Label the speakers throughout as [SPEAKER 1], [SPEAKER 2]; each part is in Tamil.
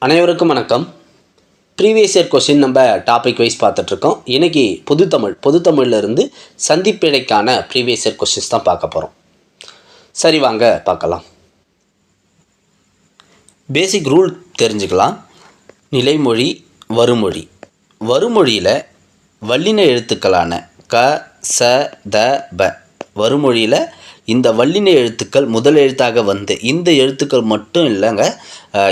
[SPEAKER 1] அனைவருக்கும் வணக்கம். ப்ரீவியஸ் இயர் கொஸ்டின் நம்ம டாபிக் வைஸ் பார்த்துட்ருக்கோம். இன்றைக்கி பொதுத்தமிழ்லேருந்து சந்திப்பிழைக்கான ப்ரீவியஸ் இயர் கொஸ்டின்ஸ் தான் பார்க்க போகிறோம். சரி, வாங்க பார்க்கலாம். பேசிக் ரூல் தெரிஞ்சுக்கலாம். நிலைமொழி, வருமொழி. வருமொழியில் வல்லின எழுத்துக்களான க, ச, த, ப. வருமொழியில் இந்த வல்லின எழுத்துக்கள் முதல் எழுத்தாக வந்து இந்த எழுத்துக்கள் மட்டும் இல்லைங்க,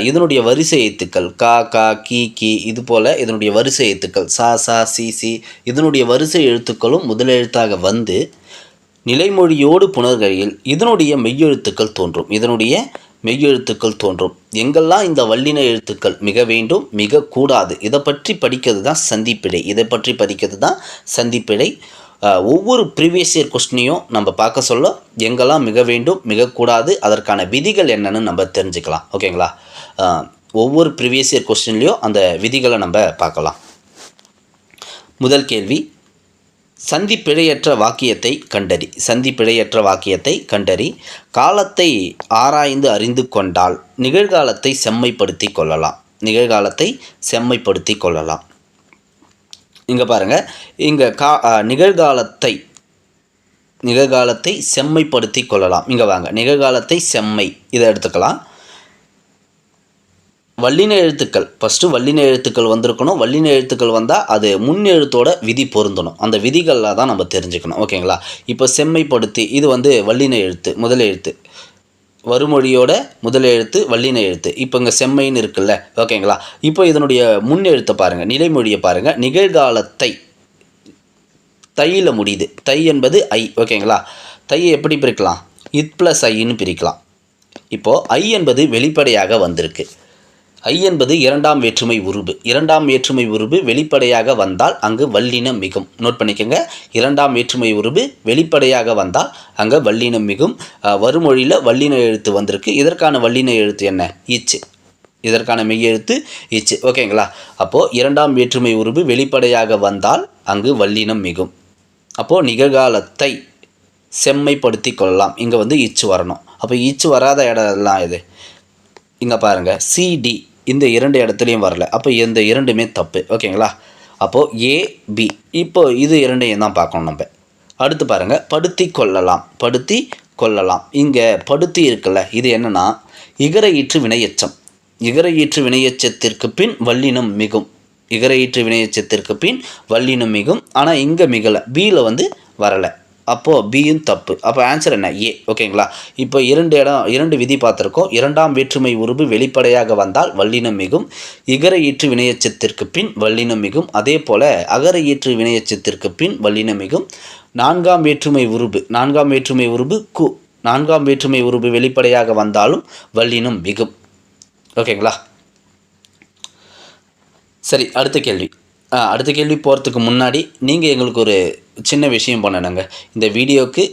[SPEAKER 1] இதனுடைய வரிசை எழுத்துக்கள் கா, கா, கி, கி, இது போல் இதனுடைய வரிசை எழுத்துக்கள் சா, சா, சி, சி, இதனுடைய வரிசை எழுத்துக்களும் முதல் எழுத்தாக வந்து நிலைமொழியோடு புணர்கையில் இதனுடைய மெய்யெழுத்துக்கள் தோன்றும். எங்கெல்லாம் இந்த வல்லின எழுத்துக்கள் மிக வேண்டும், மிக கூடாது, இதை பற்றி படிக்கிறது தான் சந்திப்பிழை. ஒவ்வொரு ப்ரீவியஸ் இயர் கொஸ்டினையும் நம்ம பார்க்க சொல்ல எங்கெல்லாம் மிக வேண்டும், மிகக்கூடாது, அதற்கான விதிகள் என்னன்னு நம்ம தெரிஞ்சுக்கலாம். ஓகேங்களா? ஒவ்வொரு ப்ரீவியஸ் இயர் கொஸ்டின்லேயும் அந்த விதிகளை நம்ம பார்க்கலாம். முதல் கேள்வி, சந்திப்பிழையற்ற வாக்கியத்தை கண்டறி. காலத்தை ஆராய்ந்து அறிந்து கொண்டால் நிகழ்காலத்தை செம்மைப்படுத்தி கொள்ளலாம். இங்கே பாருங்கள், இங்கே நிகழ்காலத்தை செம்மைப்படுத்தி கொள்ளலாம். இங்கே வாங்க, நிகழ்காலத்தை செம்மை இதை எடுத்துக்கலாம். வல்லின எழுத்துக்கள் ஃபஸ்ட்டு வல்லின எழுத்துக்கள் வந்திருக்கணும். வல்லின எழுத்துக்கள் வந்தால் அது முன் எழுத்தோட விதி பொருந்தணும். அந்த விதிகளில் தான் நம்ம தெரிஞ்சுக்கணும். ஓகேங்களா? இப்போ செம்மைப்படுத்தி இது வல்லின எழுத்து, முதல் எழுத்து. வருமொழியோட முதல் எழுத்து வல்லின எழுத்து. இப்போ இங்கே செம்மைன்னு இருக்குல்ல, ஓகேங்களா? இப்போ இதனுடைய முன் எழுத்தை பாருங்கள், நிலைமொழியை பாருங்கள். நிகழ்காலத்தை தையில் முடியுது. தை என்பது ஐ. ஓகேங்களா? தையை எப்படி பிரிக்கலாம்? இத் ப்ளஸ் ஐன்னு பிரிக்கலாம். இப்போது ஐ என்பது வெளிப்படையாக வந்திருக்கு. ஐ என்பது இரண்டாம் வேற்றுமை உருபு வெளிப்படையாக வந்தால் அங்கு வல்லினம் மிகும். நோட் பண்ணிக்கோங்க, இரண்டாம் வேற்றுமை உருபு வெளிப்படையாக வந்தால் அங்கே வல்லினம் மிகும். வருமொழியில் வல்லின எழுத்து வந்திருக்கு. இதற்கான வல்லின எழுத்து என்ன? இச்சு. இதற்கான மெய்யெழுத்து இச்சு. ஓகேங்களா? அப்போது இரண்டாம் வேற்றுமை உருபு வெளிப்படையாக வந்தால் அங்கு வல்லினம் மிகும். அப்போது நிகழ்காலத்தை செம்மைப்படுத்தி கொள்ளலாம். இங்கே இச்சு வரணும். அப்போ இச்சு வராத இடம்லாம் இது. இங்கே பாருங்கள், சிடி இந்த இரண்டு இடத்துலையும் வரல. அப்போ இந்த இரண்டுமே தப்பு. ஓகேங்களா? அப்போது ஏ, பி. இப்போ இது இரண்டையும் தான் பார்க்கணும் நம்ம. அடுத்து பாருங்கள், படுத்தி கொள்ளலாம். இங்கே படுத்தி இருக்குல்ல, இது என்னென்னா இகர ஈற்று வினையெச்சத்திற்கு பின் வல்லினம் மிகும். ஆனால் இங்கே மிகலை, பியில் வரலை. அப்போது பியும் தப்பு. அப்போ ஆன்சர் என்ன? ஏ. ஓகேங்களா? இப்போ இரண்டு விதி பார்த்துருக்கோம். இரண்டாம் வேற்றுமை உருபு வெளிப்படையாக வந்தால் வல்லினம் மிகும். இகர ஈற்று வினையெச்சத்திற்கு பின் வல்லினம் மிகும். அதே போல் அகர ஈற்று வினையெச்சத்திற்கு பின் வல்லினம் மிகும். நான்காம் வேற்றுமை உருபு கு. நான்காம் வேற்றுமை உருபு வெளிப்படையாக வந்தாலும் வல்லினம் மிகும். ஓகேங்களா? சரி, அடுத்த கேள்வி போகிறதுக்கு முன்னாடி நீங்கள் எங்களுக்கு ஒரு சின்ன விஷயம் பண்ணணுங்க. இந்த வீடியோவுக்கு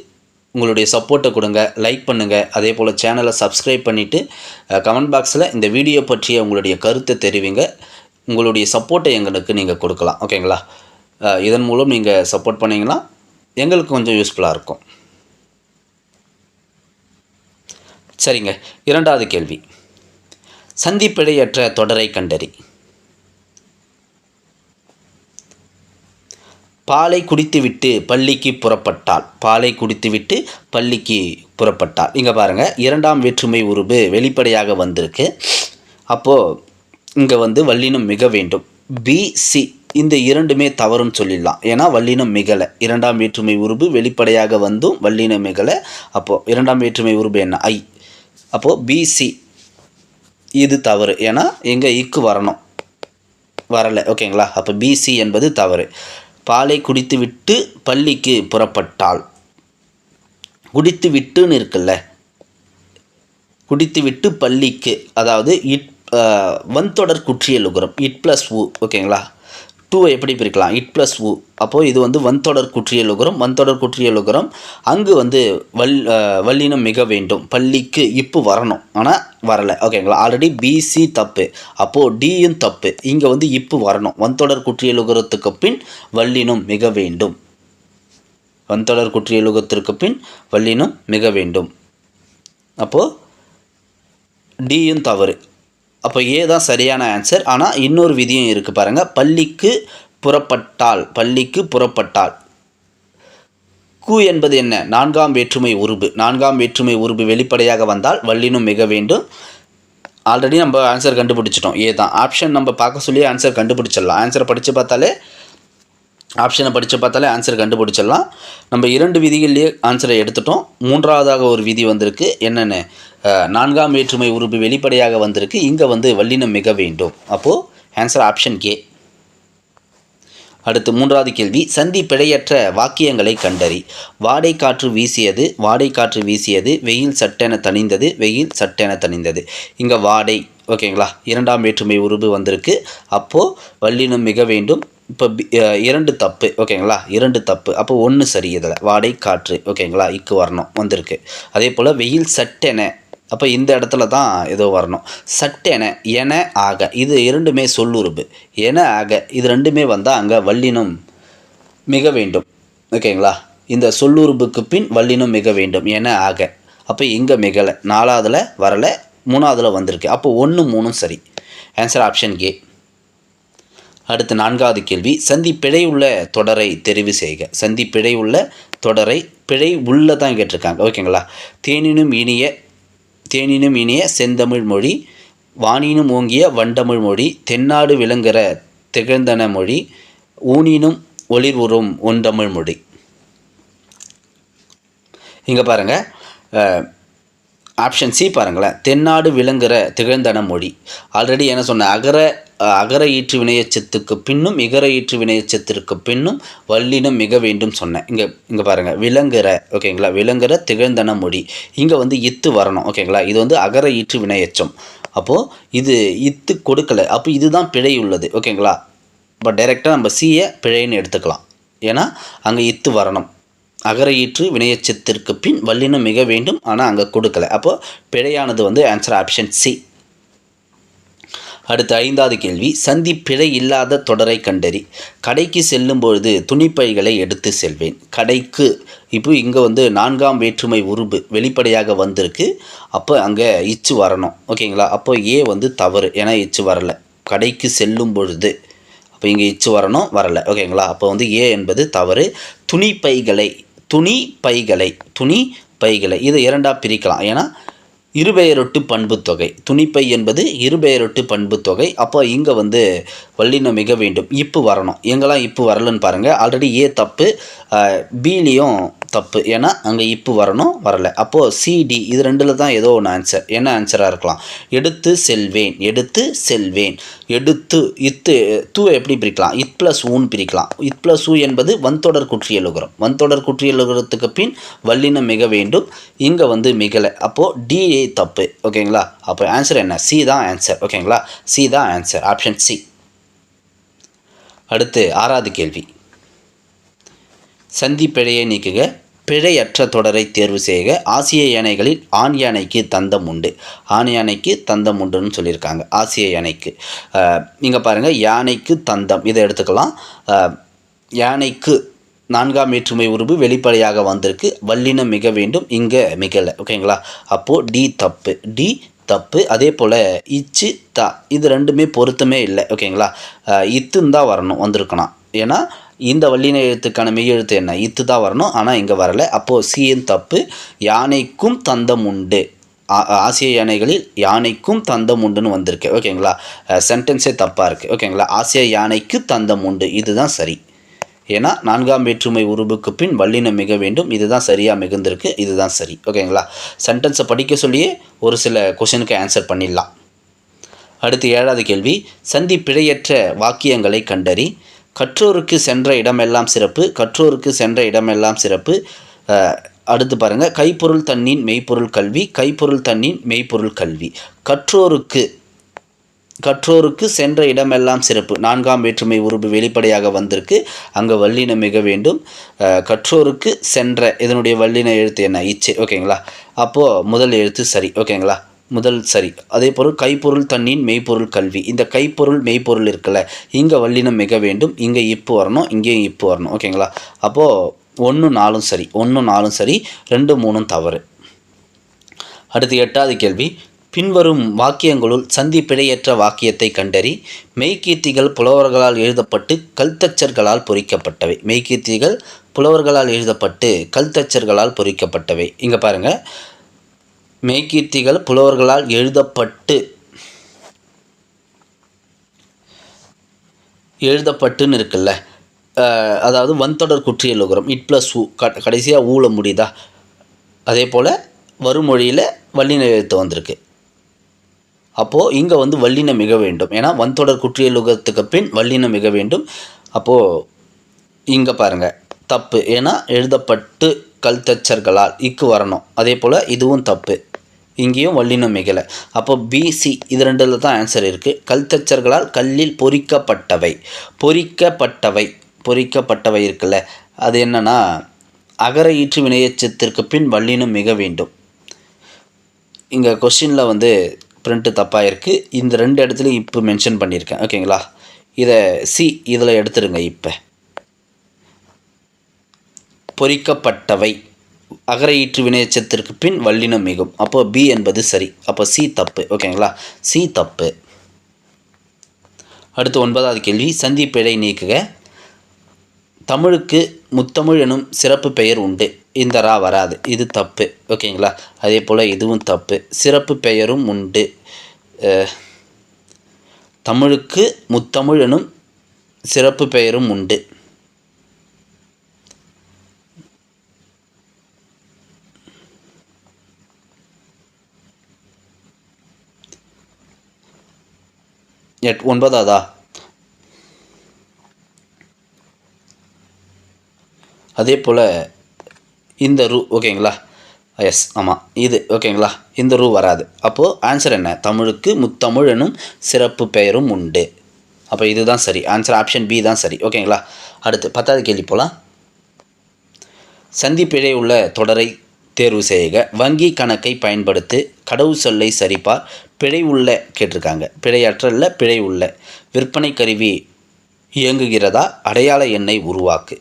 [SPEAKER 1] உங்களுடைய சப்போர்ட்டை கொடுங்க, லைக் பண்ணுங்கள். அதே போல் சேனலை சப்ஸ்கிரைப் பண்ணிவிட்டு கமெண்ட் பாக்ஸில் இந்த வீடியோ பற்றிய உங்களுடைய கருத்தை தெரிவிங்க. உங்களுடைய சப்போர்ட்டை எங்களுக்கு நீங்கள் கொடுக்கலாம். ஓகேங்களா? இதன் மூலம் நீங்கள் சப்போர்ட் பண்ணிங்கன்னா எங்களுக்கு கொஞ்சம் யூஸ்ஃபுல்லாக இருக்கும். சரிங்க, இரண்டாவது கேள்வி, சந்திப்பிழையற்ற தொடரை கண்டறி. பாலை குடித்துவிட்டு பள்ளிக்கு புறப்பட்டால். இங்கே பாருங்கள், இரண்டாம் வேற்றுமை உருபு வெளிப்படையாக வந்திருக்கு. அப்போது இங்கே வல்லினம் மிக வேண்டும். பி, சி இந்த இரண்டுமே தவறுன்னு சொல்லிடலாம். ஏன்னா வல்லினம் மிகலை. இரண்டாம் வேற்றுமை உருபு வெளிப்படையாக வந்தும் வல்லினம் மிகலை. அப்போது இரண்டாம் வேற்றுமை உருபு என்ன? ஐ. அப்போது பிசி இது தவறு. ஏன்னா எங்கே இக்கு வரணும், வரலை. ஓகேங்களா? அப்போ பிசி என்பது தவறு. பாலை குடித்துவிட்டு பள்ளிக்கு புறப்பட்டால். குடித்துவிட்டுன்னு இருக்குல்ல, குடித்துவிட்டு பள்ளிக்கு, அதாவது வன்தொடர் குற்றியல் உகரம் இட் ப்ளஸ் உ. ஓகேங்களா? டூவை எப்படி பிரிக்கலாம்? இட் ப்ளஸ் உ. அப்போது இது வன்தொடர் குற்றியல் உகரம். அங்கு வல்லினம் மிக வேண்டும். பள்ளிக்கு இப்பு வரணும், ஆனால் வரலை. ஓகேங்களா? ஆல்ரெடி பிசி தப்பு. அப்போது டியும் தப்பு. இங்கே இப்பு வரணும். வன்தொடர் குற்றியல் உகரத்துக்கு பின் வல்லினம் மிக வேண்டும். அப்போது டியும் தவறு. அப்போ ஏ தான் சரியான ஆன்சர். ஆனால் இன்னொரு விதியும் இருக்குது பாருங்கள். பள்ளிக்கு புறப்பட்டால் கு என்பது என்ன? நான்காம் வேற்றுமை உருபு. நான்காம் வேற்றுமை உருபு வெளிப்படையாக வந்தால் வல்லினம் மிக வேண்டும். ஆல்ரெடி நம்ம ஆன்சர் கண்டுபிடிச்சிட்டோம், ஏ தான். ஆப்ஷன் நம்ம பார்க்க சொல்லி ஆன்சர் கண்டுபிடிச்சிடலாம். ஆன்சரை படித்து பார்த்தாலே ஆன்சர் கண்டுபிடிச்சிடலாம். நம்ம 2 விதிகள்லேயே ஆன்சரை எடுத்துட்டோம். மூன்றாவதாக ஒரு விதி வந்திருக்கு. என்னென்னு? நான்காம் வேற்றுமை உருபு வெளிப்படையாக வந்திருக்கு. இங்கே வந்து வல்லினம் மிக வேண்டும். அப்போது ஆன்சர் ஆப்ஷன் ஏ. அடுத்து 3வது கேள்வி. சந்தி பிழையற்ற வாக்கியங்களை கண்டறி. வாடை காற்று வீசியது, வெயில் சட்டென தணிந்தது. இங்கே வாடை, ஓகேங்களா, 2ஆம் வேற்றுமை உருபு வந்திருக்கு. அப்போது வல்லினம் மிக வேண்டும். இப்போ 2 தப்பு, ஓகேங்களா, 2 தப்பு. அப்போ 1 சரி. இதில் வாடை காற்று, ஓகேங்களா, இக்கு வரணும் வந்திருக்கு. அதே போல் வெயில் சட்டென, அப்போ இந்த இடத்துல தான் ஏதோ வரணும். சட்டென, என, ஆக, இது 2மே சொல்லுருபு. என, ஆக, இது 2மே வந்தால் அங்கே வல்லினம் மிக வேண்டும், ஓகேங்களா. இந்த சொல்லுருபுக்கு பின் வல்லினம் மிக வேண்டும், என, ஆக. அப்போ இங்கே மிகலை, 4ஆவதுல வரலை, 3ஆவதுல வந்திருக்கு. அப்போ 1, 3 சரி. Answer option A. அடுத்து 4வது கேள்வி. சந்தி பிழை உள்ள தொடரை தெரிவு செய்க. சந்தி பிழை உள்ள தொடரை, பிழை உள்ள தான் கேட்டிருக்காங்க, ஓகேங்களா. தேனினும் இனிய செந்தமிழ் மொழி, வானினும் ஓங்கிய வண்டமிழ் மொழி, தென்னாடு விளங்குகிற திகழ்ந்தன மொழி, ஊனினும் ஒளிர் உறும் ஒண்டமிழ் மொழி. இங்கே பாருங்கள், ஆப்ஷன் சி பாருங்களேன். தென்னாடு விளங்குகிற திகழ்ந்தன மொழி. ஆல்ரெடி என்ன சொன்னேன்? அகர ஈற்று வினையச்சத்துக்கு பின்னும் இகர ஈற்று வினையச்சத்திற்கு பின்னும் வல்லினம் மிக வேண்டும் சொன்னேன். இங்கே பாருங்கள், விளங்குகிற, ஓகேங்களா, விளங்குகிற திகழ்ந்தன மொழி. இங்கே வந்து இத்து வரணும், ஓகேங்களா. இது வந்து அகர ஈற்று வினையச்சம். அப்போது இது இத்து கொடுக்கலை. அப்போ இதுதான் பிழை உள்ளது, ஓகேங்களா. இப்போ டைரெக்டாக நம்ம சியை பிழைன்னு எடுத்துக்கலாம். ஏன்னா அங்கே இத்து வரணும். அகர ஈற்று வினையச்சத்திற்கு பின் வல்லினம் மிக வேண்டும், ஆனால் அங்கே கொடுக்கலை. அப்போது பிழையானது வந்து ஆன்சர் ஆப்ஷன் சி. அடுத்து 5வது கேள்வி. சந்தி பிழை இல்லாத தொடரை கண்டறி. கடைக்கு செல்லும் பொழுது துணிப்பைகளை எடுத்து செல்வேன். கடைக்கு, இப்போ இங்கே வந்து 4ஆம் வேற்றுமை உருபு வெளிப்படையாக வந்திருக்கு. அப்போ அங்கே இச்சு வரணும், ஓகேங்களா. அப்போ ஏ வந்து தவறு, ஏன்னா இச்சு வரலை. கடைக்கு செல்லும் பொழுது, அப்போ இங்கே இச்சு வரணும், வரலை, ஓகேங்களா. அப்போ வந்து ஏ என்பது தவறு. துணி பைகளை இது 2ஆக பிரிக்கலாம். ஏன்னா இருபெயரொட்டு பண்புத்தொகை. துணிப்பை என்பது இருபெயரொட்டு பண்புத்தொகை. அப்போ இங்கே வந்து வல்லினம் மிக வேண்டும், இப்பு வரணும். எங்கெல்லாம் இப்பு வரலன்னு பாருங்கள். ஆல்ரெடி ஏ தப்பு, பிலேயும் தப்பு, ஏன்னா அங்கே இப்பு வரணும், வரலை. அப்போது சிடி இது 2ல் தான் ஏதோ ஒன்று ஆன்சர். என்ன ஆன்சராக இருக்கலாம்? எடுத்து செல்வேன், எடுத்து இத்து தூ எப்படி பிரிக்கலாம்? இத் ப்ளஸ் ஊன்னு பிரிக்கலாம். இத் ப்ளஸ் ஊ என்பது வன்தொடர் குற்றியலுகரம். வன்தொடர் குற்றியலுகரத்துக்கு பின் வல்லினம் மிக வேண்டும். இங்கே வந்து மிகலை. அப்போது டி தப்பு, ஓகேங்களா. அப்போ ஆன்சர் என்ன? சி தான் ஆன்சர், ஓகேங்களா. சி தான் ஆன்சர், ஆப்ஷன் சி. அடுத்து 6வது கேள்வி. சந்தி பிழையை நீக்குக. பிழையற்ற தொடரை தேர்வு செய்க. ஆசிய யானைகளில் ஆண் யானைக்கு தந்தம் உண்டு. ஆண் யானைக்கு தந்தம் உண்டுன்னு சொல்லியிருக்காங்க. ஆசிய யானைக்கு இங்கே பாருங்கள், யானைக்கு தந்தம் இதை எடுத்துக்கலாம். யானைக்கு 4ஆம் வேற்றுமை உருபு வெளிப்படையாக வந்திருக்கு. வல்லினம் மிக வேண்டும், இங்கே மிகலை, ஓகேங்களா. அப்போது டி தப்பு. அதே போல் இச்சு தா இது 2மே பொருத்தமே இல்லை, ஓகேங்களா. இத்துன்னு தான் வரணும், வந்திருக்கணும். ஏன்னா இந்த வல்லின எழுத்துக்கான மெய் எழுத்து என்ன? இத்து தான் வரணும், ஆனால் இங்கே வரலை. அப்போது சியின் தப்பு. யானைக்கும் தந்தம் உண்டு. ஆசிய யானைகளில் யானைக்கும் தந்தம் உண்டுன்னு வந்திருக்கு, ஓகேங்களா. சென்டென்ஸே தப்பாக இருக்குது, ஓகேங்களா. ஆசிய யானைக்கு தந்தம் உண்டு, இதுதான் சரி. ஏன்னா 4ஆம் வேற்றுமை உருபுக்கு பின் வல்லினம் மிக வேண்டும், இதுதான் சரியாக மிகுந்திருக்கு, இதுதான் சரி, ஓகேங்களா. சென்டென்ஸை படிக்க சொல்லியே ஒரு சில கொஷனுக்கு ஆன்சர் பண்ணிடலாம். அடுத்து 7வது கேள்வி. சந்தி பிழையற்ற வாக்கியங்களை கண்டறி. கற்றோருக்கு சென்ற இடமெல்லாம் சிறப்பு. அடுத்து பாருங்கள், கைப்பொருள் தன்னின் மெய்ப்பொருள் கல்வி. கற்றோருக்கு சென்ற இடமெல்லாம் சிறப்பு. 4ஆம் வேற்றுமை உருபு வெளிப்படையாக வந்திருக்கு. அங்கே வல்லினம் மிக வேண்டும். கற்றோருக்கு சென்ற இதனுடைய வல்லின எழுத்து என்ன? இச்சு, ஓகேங்களா. அப்போது முதல் எழுத்து சரி, ஓகேங்களா. முதல் சரி. அதே பொருள் கைப்பொருள் தன்னின் மெய்ப்பொருள் கல்வி. இந்த கைப்பொருள் மெய்ப்பொருள் இருக்குல்ல, இங்கே வல்லினம் மிக வேண்டும், இங்கே இப்பு வரணும், இங்கேயும் இப்பு வரணும், ஓகேங்களா. அப்போது 1, 4 சரி, 1, 4 சரி, 2, 3 தவறு. அடுத்து 8வது கேள்வி. பின்வரும் வாக்கியங்களுள் சந்தி பிழையற்ற வாக்கியத்தை கண்டறி. மெய்கீர்த்திகள் புலவர்களால் எழுதப்பட்டு கல்தச்சர்களால் பொறிக்கப்பட்டவை. மெய்கீர்த்திகள் புலவர்களால் எழுதப்பட்டு கல்தச்சர்களால் பொறிக்கப்பட்டவை. இங்கே பாருங்கள், மெய்கீர்த்திகள் புலவர்களால் எழுதப்பட்டுன்னு இருக்குல்ல, அதாவது வன்தொடர் குற்றியலுகரம் இட் ப்ளஸ் ஊ கடைசியாக ஊழ முடியுதா. அதே போல் வருமொழியில் வல்லின எழுத்து வந்திருக்கு. அப்போது இங்கே வந்து வல்லினம் மிக வேண்டும். ஏன்னா வன்தொடர் குற்றியலுகரத்துக்கு பின் வல்லினம் மிக வேண்டும். அப்போது இங்கே பாருங்கள் தப்பு. ஏன்னா எழுதப்பட்டு கல்தச்சர்களால் இக்கு வரணும். அதே போல் இதுவும் தப்பு. இங்கேயும் வல்லினம் மிகலை. அப்போ பிசி இது ரெண்டில் தான் ஆன்சர் இருக்குது. கல்தச்சர்களால் கல்லில் பொறிக்கப்பட்டவை. பொறிக்கப்பட்டவை இருக்குல்ல, அது என்னன்னா அகர ஈற்று வினையச்சத்திற்கு பின் வல்லினம் மிக வேண்டும். இங்கே கொஸ்டினில் வந்து பிரிண்ட்டு தப்பாக இருக்குது. இந்த ரெண்டு இடத்துலையும் இப்போ மென்ஷன் பண்ணியிருக்கேன். ஓகேங்களா, இதை சி இதில் எடுத்துருங்க. இப்போ பொறிக்கப்பட்டவை அகர ஈற்று வினையச்சத்திற்கு பின் வல்லினம் மிகும். அப்போ பி என்பது சரி. அப்போ சி தப்பு. ஓகேங்களா, சி தப்பு. அடுத்து 9வது கேள்வி. சந்தி பிழை நீக்குக. தமிழுக்கு முத்தமிழ் எனும் சிறப்பு பெயர் உண்டு. இந்த ரா வராது, இது தப்பு. ஓகேங்களா, அதே போல் இதுவும் தப்பு. சிறப்பு பெயரும் உண்டு. தமிழுக்கு முத்தமிழ் எனும் சிறப்பு பெயரும் உண்டு. ஒன்பதாவதா? அதே போல் இந்த ரூ. ஓகேங்களா, எஸ் ஆமாம் இது. ஓகேங்களா, இந்த ரூ வராது. அப்போது ஆன்சர் என்ன? தமிழுக்கு முத்தமிழ் எனும் சிறப்பு பெயரும் உண்டு. அப்போ இதுதான் சரி. ஆன்சர் ஆப்ஷன் பி தான் சரி. ஓகேங்களா, அடுத்து 10வது கேள்வி போகலாம். சந்தி பிழை உள்ள தொடரை தேர்வு செய்க. வங்கி கணக்கை பயன்படுத்து. கடவுள் சொல்லை சரிபார். பிழை உள்ள கேட்டிருக்காங்க. பிழையற்ற பிழை உள்ள. விற்பனை கருவி இயங்குகிறதா? அடையாள எண்ணை உருவாக்கு.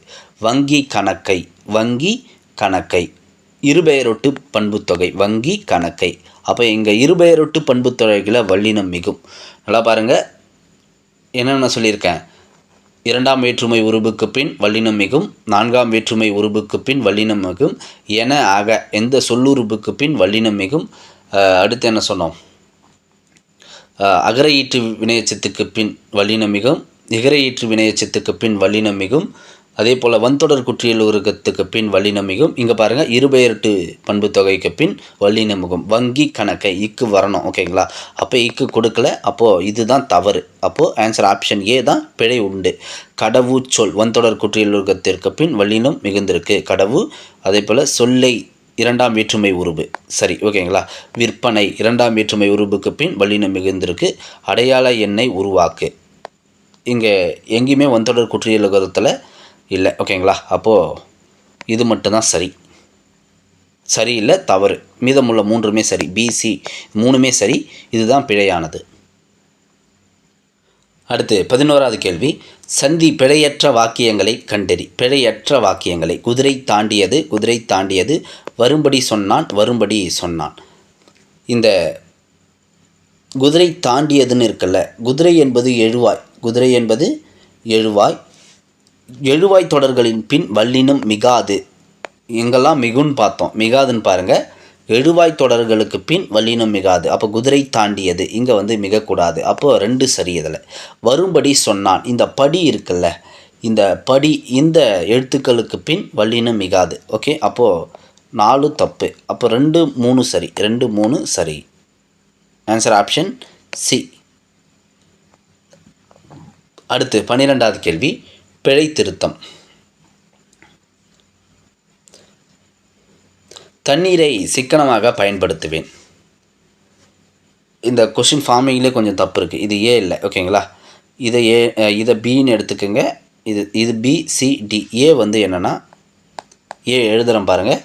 [SPEAKER 1] வங்கி கணக்கை இருபெயரொட்டு பண்புத்தொகை. வங்கி கணக்கை. அப்போ இங்கே இருபெயரொட்டு பண்புத்தொகைகளை வல்லினம் மிகும். நல்லா பாருங்கள், என்னென்ன சொல்லியிருக்கேன். 2ஆம் வேற்றுமை உருபுக்கு பின் வல்லினம் மிகும். 4ஆம் வேற்றுமை உருபுக்கு பின் வல்லினம் மிகும். என ஆக எந்த சொல்லுறுப்புக்கு பின் வல்லினம் மிகும். அடுத்து என்ன சொன்னோம்? அகர ஈற்று வினையச்சத்துக்கு பின் வல்லினம் மிகும். இகர ஈற்று வினையச்சத்துக்கு பின் வல்லினம் மிகும். அதே போல் வன்தொடர் குற்றியலுகரத்துக்கு பின் வல்லினம் மிகும். இங்கே பாருங்கள், இருபெயரட்டு பண்பு தொகைக்கு பின் வல்லினம் மிகும். வங்கி கணக்கை இக்கு வரணும். ஓகேங்களா, அப்போ இக்கு கொடுக்கல. அப்போது இதுதான் தவறு. அப்போது ஆன்சர் ஆப்ஷன் ஏ தான் பிழை உண்டு. கடவு சொல் வன்தொடர் குற்றியலுகரத்திற்கு பின் வல்லினம் மிகுந்திருக்கு. கடவு. அதே போல் சொல்லை 2ஆம் வேற்றுமை உருபு சரி. ஓகேங்களா, விற்பனை 2ஆம் வேற்றுமை உருபுக்கு பின் வல்லினம் மிகுந்திருக்கு. அடையாள எண்ணை உருவாக்கு. இங்கே எங்கேயுமே வன்தொடர் குற்றியலுகரத்தில் இல்லை. ஓகேங்களா, அப்போது இது மட்டும்தான் சரி. சரி இல்லை தவறு. மீதமுள்ள 3மே சரி. பிசி 3மே சரி. இதுதான் பிழையானது. அடுத்து 11வது கேள்வி. சந்தி பிழையற்ற வாக்கியங்களை கண்டறி. பிழையற்ற வாக்கியங்களை. குதிரை தாண்டியது. வரும்படி சொன்னான். இந்த குதிரை தாண்டியதுன்னு இருக்குல்ல, குதிரை என்பது எழுவாய். எழுவாய் தொடர்களின் பின் வல்லினம் மிகாது. எங்கெல்லாம் மிகுன்னு பார்த்தோம், மிகாதுன்னு பாருங்கள். எழுவாய் தொடர்களுக்கு பின் வல்லினம் மிகாது. அப்போ குதிரை தாண்டியது இங்கே வந்து மிகக்கூடாது. அப்போது 2 சரி. இதில் வரும்படி சொன்னான். இந்த படி இருக்குல்ல, இந்த எழுத்துக்களுக்கு பின் வல்லினம் மிகாது. ஓகே, அப்போது 4 தப்பு. அப்போ 2, 3 சரி. 2, 3 சரி. Answer option C. அடுத்து 12வது கேள்வி. பிழை திருத்தம். தண்ணீரை சிக்கனமாக பயன்படுத்துவேன். இந்த கொஷின் ஃபார்மிங்லேயே கொஞ்சம் தப்பு இருக்குது. இது ஏ இல்லை. ஓகேங்களா, இதை பின்னு எடுத்துக்கோங்க. இது பி சி டி. ஏ வந்து என்னென்னா, ஏ எழுதுகிறேன் பாருங்கள்.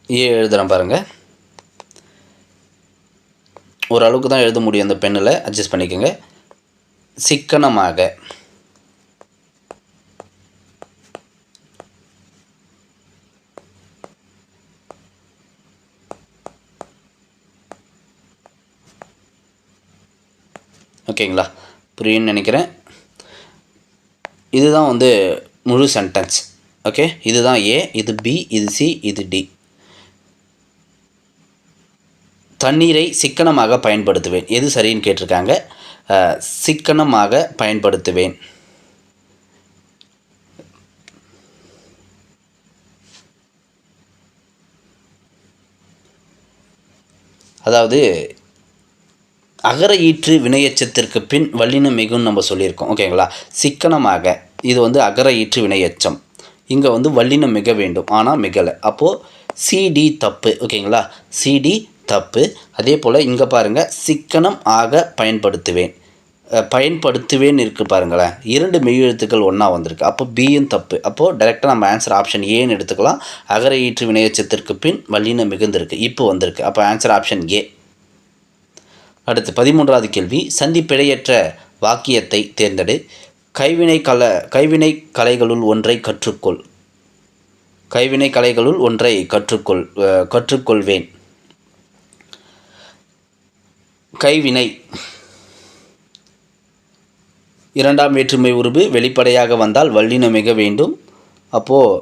[SPEAKER 1] ஏ எழுதுகிறேன் பாருங்கள். ஓரளவுக்கு தான் எழுத முடியும் அந்த பெண்ணில், அட்ஜஸ்ட் பண்ணிக்கோங்க. சிக்கனமாக. ஓகேங்களா, புரியும்னு நினைக்கிறேன். இதுதான் வந்து முழு சென்டென்ஸ். ஓகே, இதுதான் ஏ, இது பி, இது சி, இது டி. தண்ணீரை சிக்கனமாக பயன்படுத்துவேன், எது சரின்னு கேட்டிருக்காங்க. சிக்கனமாக பயன்படுத்துவேன். அதாவது அகர ஈற்று வினையெச்சத்திற்கு பின் வல்லினம் மிகுன்னு நம்ம சொல்லியிருக்கோம். ஓகேங்களா, சிக்கனமாக இது வந்து அகர ஈற்று வினையெச்சம். இங்கே வந்து வல்லினம் மிக வேண்டும், ஆனால் மிகலை. அப்போது சிடி தப்பு. ஓகேங்களா, சிடி தப்பு. அதே போல் இங்கே பாருங்கள், சிக்கனம் ஆக பயன்படுத்துவேன். பயன்படுத்துவேன் இருக்குது பாருங்களேன், 2 மெய் எழுத்துக்கள் ஒன்றா வந்திருக்கு. அப்போ பியும் தப்பு. அப்போது டைரெக்டாக நம்ம ஆன்சர் ஆப்ஷன் ஏன்னு எடுத்துக்கலாம். அகர ஈற்று வினையெச்சத்திற்கு பின் வல்லினம் மிகுந்திருக்கு, இப்போ வந்திருக்கு. அப்போ ஆன்சர் ஆப்ஷன் ஏ. அடுத்து 13வது கேள்வி. சந்திப்பிழையற்ற வாக்கியத்தை தேர்ந்தெடு. கைவினை கலைகளுள் ஒன்றை கற்றுக்கொள். கைவினை கலைகளுள் ஒன்றை கற்றுக்கொள்வேன். கைவினை இரண்டாம் வேற்றுமை உருபு வெளிப்படையாக வந்தால் வல்லினம் மிக வேண்டும். அப்போது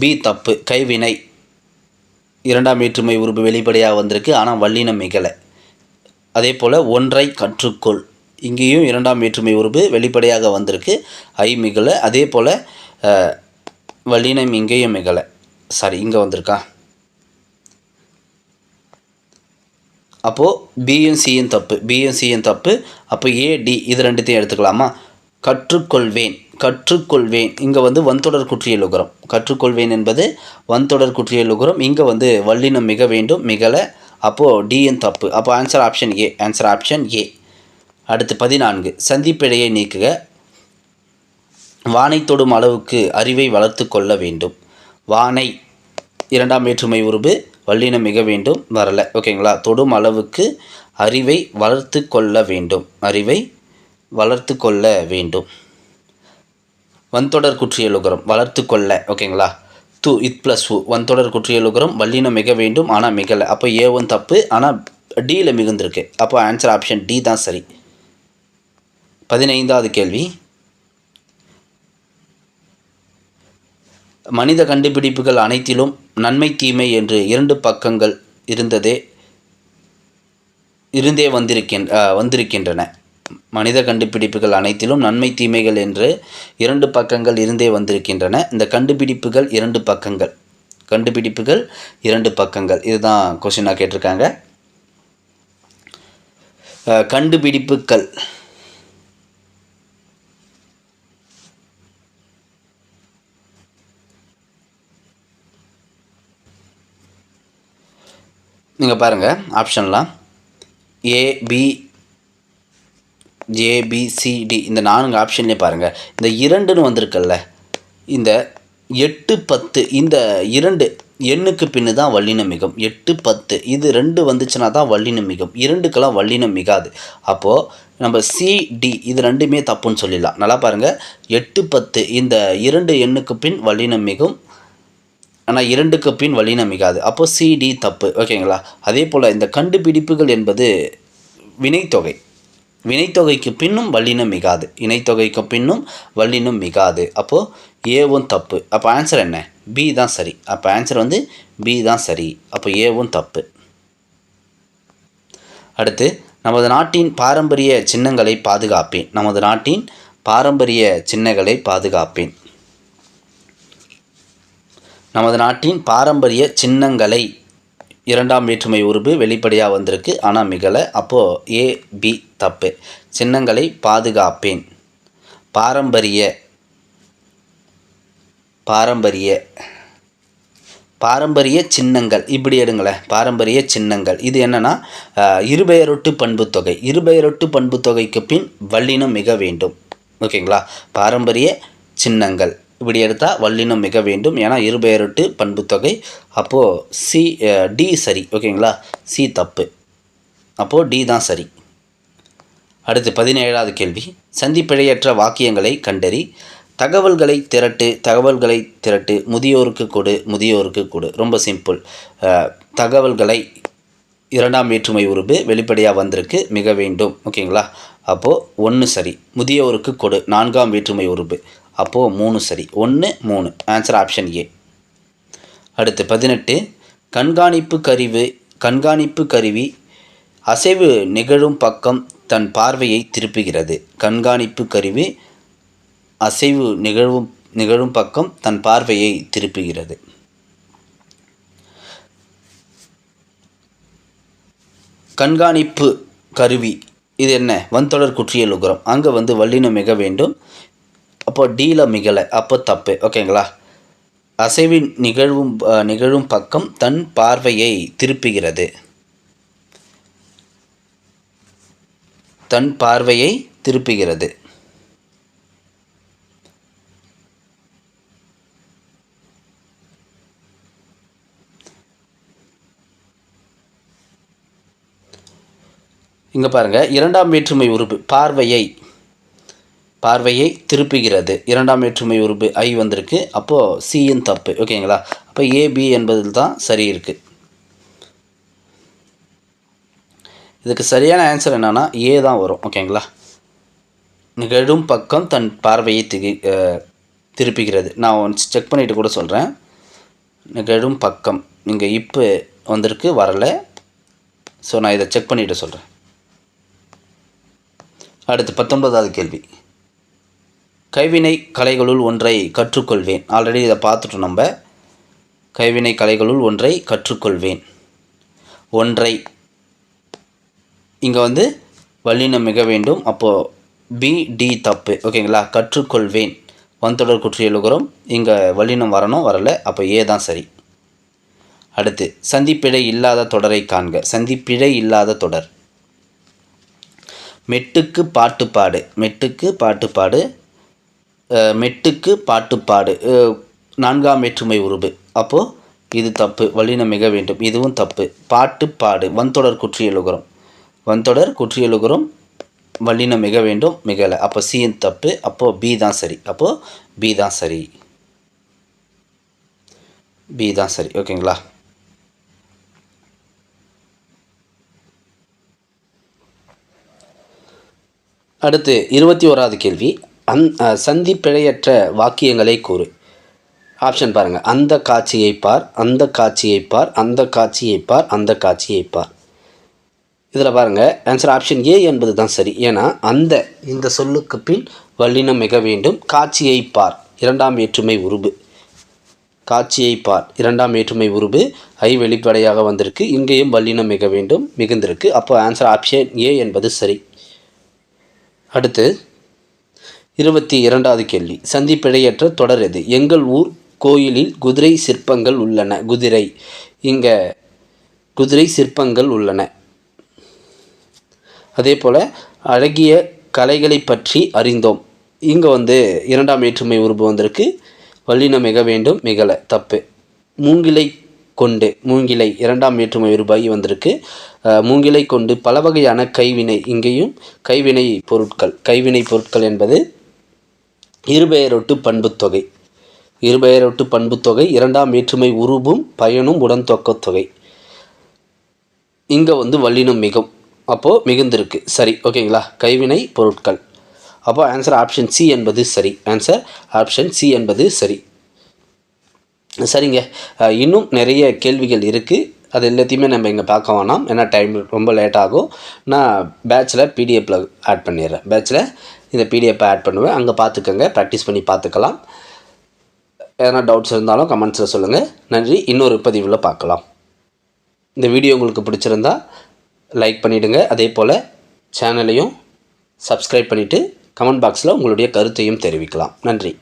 [SPEAKER 1] பி தப்பு. கைவினை இரண்டாம் வேற்றுமை உருபு வெளிப்படையாக வந்திருக்கு, ஆனால் வல்லினம் மிகலை. அதே போல் ஒன்றை கற்றுக்கொள், இங்கேயும் இரண்டாம் வேற்றுமை உருபு வெளிப்படையாக வந்திருக்கு, ஐ மிகலை. அதே போல் வல்லினம் இங்கேயும் மிகலை. சாரி, இங்கே வந்திருக்கா. அப்போது பியும் சியும் தப்பு, பியும் சியும் தப்பு. அப்போ ஏடி இது ரெண்டுத்தையும் எடுத்துக்கலாமா. கற்றுக்கொள்வேன், கற்றுக்கொள்வேன் இங்கே வந்து வன்தொடர் குற்றியல் உகரம். கற்றுக்கொள்வேன் என்பது வன்தொடர் குற்றியல் உகரம். இங்கே வந்து வல்லினம் மிக வேண்டும், மிகலை. அப்போது டிஎன் தப்பு. அப்போ answer option A. Answer option A. அடுத்து 14. சந்திப்பிழையை நீக்குக. வானை தொடும் அளவுக்கு அறிவை வளர்த்து கொள்ள வேண்டும். வானை இரண்டாம் வேற்றுமை உருபு வல்லினம் மிக வேண்டும், வரலை. ஓகேங்களா, தொடும் அளவுக்கு அறிவை வளர்த்து கொள்ள வேண்டும். அறிவை வளர்த்து கொள்ள வேண்டும். வன்தொடர் குற்றியலுகரம் வளர்த்து கொள்ள. ஓகேங்களா, து இத் ப்ளஸ் உ வன்தொடர் குற்றியலுகரம் வல்லினம் மிக வேண்டும், ஆனால் மிகலை. அப்போ ஏவும் தப்பு, ஆனால் டியில் மிகுந்திருக்கு. அப்போ ஆன்சர் ஆப்ஷன் டி தான் சரி. 15வது கேள்வி. மனித கண்டுபிடிப்புகள் அனைத்திலும் நன்மை தீமை என்று 2 பக்கங்கள் இருந்தே வந்திருக்கின்றன. மனித கண்டுபிடிப்புகள் அனைத்திலும் நன்மை தீமைகள் என்று 2 பக்கங்கள் இருந்தே வந்திருக்கின்றன. இந்த கண்டுபிடிப்புகள் 2 பக்கங்கள், கண்டுபிடிப்புகள் 2 பக்கங்கள், இதுதான் கொஸ்டினாக கேட்டிருக்காங்க. கண்டுபிடிப்புகள் நீங்கள் பாருங்கள் ஆப்ஷன்லாம் ஏபிசிடி இந்த 4 ஆப்ஷன்லேயே பாருங்கள். இந்த 2ன்னு வந்திருக்குல்ல, இந்த 8 10 இந்த 2 எண்ணுக்கு பின்னு தான் வல்லினம் மிகும். 8 10 இது 2 வந்துச்சுன்னா தான் வல்லினம் மிகும். 2க்கெல்லாம் வல்லினம் மிகாது. அப்போது நம்ம சிடி இது 2மே தப்புன்னு சொல்லிடலாம். நல்லா பாருங்கள், 8 10 இந்த 2 எண்ணுக்கு பின் வல்லினம் மிகும், ஆனால் 2க்கு பின் வல்லினம் மிகாது. அப்போது சிடி தப்பு. ஓகேங்களா, அதே போல் இந்த கண்டுபிடிப்புகள் என்பது வினைத்தொகை. வினைத்தொகைக்கு பின்னும் வல்லினம் மிகாது, இணைத்தொகைக்கு பின்னும் வல்லினம் மிகாது. அப்போது ஏவும் தப்பு. அப்போ ஆன்சர் என்ன, பி தான் சரி. அப்போ ஆன்சர் வந்து பி தான் சரி. அப்போ ஏவும் தப்பு. அடுத்து, நமது நாட்டின் பாரம்பரிய சின்னங்களை பாதுகாப்பேன். நமது நாட்டின் பாரம்பரிய சின்னங்களை பாதுகாப்பேன். நமது நாட்டின் பாரம்பரிய சின்னங்களை இரண்டாம் வேற்றுமை உருபு வெளிப்படையாக வந்திருக்கு, ஆனால் மிகலை. அப்போது ஏ பி தப்பு. சின்னங்களை பாதுகாப்பேன். பாரம்பரிய பாரம்பரிய சின்னங்கள் இப்படி எடுங்களேன். பாரம்பரிய சின்னங்கள் இது என்னென்னா இருபெயரொட்டு பண்புத்தொகை. இருபெயரொட்டு பண்புத்தொகைக்கு பின் வல்லினம் மிக வேண்டும். ஓகேங்களா, பாரம்பரிய சின்னங்கள் இப்படி எடுத்தால் வல்லினம் மிக வேண்டும், ஏன்னா இருபெயரொட்டு பண்புத்தொகை. அப்போது டி சரி. ஓகேங்களா, சி தப்பு. அப்போது டி தான் சரி. அடுத்து 17வது கேள்வி. சந்திப்பிழையற்ற வாக்கியங்களை கண்டறி. தகவல்களை திரட்டு முதியோருக்கு கொடு. ரொம்ப சிம்பிள். தகவல்களை இரண்டாம் வேற்றுமை உருபு வெளிப்படையாக வந்திருக்கு, மிக வேண்டும். ஓகேங்களா? அப்போது 1 சரி. முதியோருக்கு கொடு நான்காம் வேற்றுமை உருபு, அப்போது 3 சரி. 1 3, ஆன்சர் ஆப்ஷன் ஏ. அடுத்து 18. கண்காணிப்பு கருவி அசைவு நிகழும் பக்கம் தன் பார்வையை திருப்புகிறது. கண்காணிப்பு கருவி அசைவு நிகழும் பக்கம் தன் பார்வையை திருப்புகிறது. கண்காணிப்பு கருவி இது என்ன? வன்தொடர் குற்றியல் உகரம். அங்கே வல்லினம் மிக வேண்டும், அப்போ டீல மிகலை, அப்போ தப்பு. ஓகேங்களா? அசைவின் நிகழும் பக்கம் தன் பார்வையை திருப்புகிறது. இங்கே பாருங்கள், இரண்டாம் வேற்றுமை உருபு பார்வையை திருப்புகிறது. இரண்டாம் வேற்றுமை உருபு ஐ வந்திருக்கு, அப்போது சியின் தப்பு. ஓகேங்களா? அப்போ ஏபி என்பதில் தான் சரி இருக்குது. இதுக்கு சரியான ஆன்சர் என்னென்னா ஏ தான் வரும். ஓகேங்களா? நிகழும் பக்கம் தன் பார்வையை திருப்புகிறது. நான் ஒன்ஸ் செக் பண்ணிவிட்டு கூட சொல்கிறேன். நிகழும் பக்கம் இங்கே இப்போ வந்திருக்கு, வரலை. ஸோ நான் இதை செக் பண்ணிவிட்டு சொல்கிறேன். அடுத்து 19வது கேள்வி. கைவினை கலைகளுள் ஒன்றை கற்றுக்கொள்வேன். ஆல்ரெடி இதை பார்த்துட்டோம் நம்ம. கைவினை கலைகளுள் ஒன்றை கற்றுக்கொள்வேன். ஒன்றை இங்கே வல்லினம் மிக வேண்டும், அப்போது பி டி தப்பு. ஓகேங்களா? கற்றுக்கொள்வேன் வன்தொடர் குற்றியலுகரம், இங்கே வல்லினம் வரணும், வரலை, அப்போ ஏ தான் சரி. அடுத்து சந்திப்பிழை இல்லாத தொடரை காண்க. சந்திப்பிழை இல்லாத தொடர். மெட்டுக்கு பாட்டுப்பாடு நான்காம் வேற்றுமை உருபு, அப்போது இது தப்பு, வல்லினம் மிக வேண்டும், இதுவும் தப்பு. பாட்டுப்பாடு வன்தொடர் குற்றியலுகரம் வல்லினம் மிக வேண்டும், மிகலை, அப்போ சியின் தப்பு, அப்போது பி தான் சரி. பி தான் சரி. ஓகேங்களா? அடுத்து 21வது கேள்வி. சந்திப்பிழையற்ற வாக்கியங்களை கூறு. ஆப்ஷன் பாருங்கள். அந்த காட்சியை பார். இதில் பாருங்கள், ஆன்சர் ஆப்ஷன் ஏ என்பது தான் சரி. ஏன்னா இந்த சொல்லுக்கு பின் வல்லினம் மிக வேண்டும். காட்சியை பார் இரண்டாம் வேற்றுமை உருபு ஐ வெளிப்படையாக வந்திருக்கு. இங்கேயும் வல்லினம் மிக வேண்டும், மிகுந்திருக்கு. அப்போ ஆன்சர் ஆப்ஷன் ஏ என்பது சரி. அடுத்து 22வது கேள்வி. சந்திப்பிழையற்ற தொடர் எது? எங்கள் ஊர் கோயிலில் குதிரை சிற்பங்கள் உள்ளன. இங்கே குதிரை சிற்பங்கள் உள்ளன. அதே போல் அழகிய கலைகளை பற்றி அறிந்தோம். இங்கே இரண்டாம் வேற்றுமை உருபு வந்திருக்கு, வல்லினம் மிக வேண்டும், மிகலை, தப்பு. மூங்கிலை இரண்டாம் வேற்றுமை உருபாகி வந்திருக்கு. மூங்கிலை கொண்டு பல வகையான கைவினை, இங்கேயும் கைவினை பொருட்கள் என்பது இருபெயரொட்டு பண்புத்தொகை இரண்டாம் வேற்றுமை உருபும் பயனும் உடன் தொக்கத்தொகை. இங்கே வல்லினம் மிகும், அப்போது மிகுந்திருக்கு, சரி. ஓகேங்களா? கைவினை பொருட்கள். அப்போது ஆன்சர் ஆப்ஷன் சி என்பது சரி. சரிங்க. இன்னும் நிறைய கேள்விகள் இருக்குது. அது எல்லாத்தையுமே நம்ம இங்கே பார்க்க வேணாம், ஏன்னா டைம் ரொம்ப லேட் ஆகும். நான் பேட்சில் பிடிஎஃப்பில் ஆட் பண்ணிடுறேன். இந்த பிடிஎஃப்பை ஆட் பண்ணுவேன், அங்கே பார்த்துக்கோங்க, ப்ராக்டிஸ் பண்ணி பார்த்துக்கலாம். எதனா டவுட்ஸ் இருந்தாலும் கமெண்ட்ஸில் சொல்லுங்கள். நன்றி. இன்னொரு பதிவில் பார்க்கலாம். இந்த வீடியோ உங்களுக்கு பிடிச்சிருந்தா லைக் பண்ணிவிடுங்க. அதே போல் சேனலையும் சப்ஸ்கிரைப் பண்ணிவிட்டு கமெண்ட் பாக்ஸில் உங்களுடைய கருத்தையும் தெரிவிக்கலாம். நன்றி.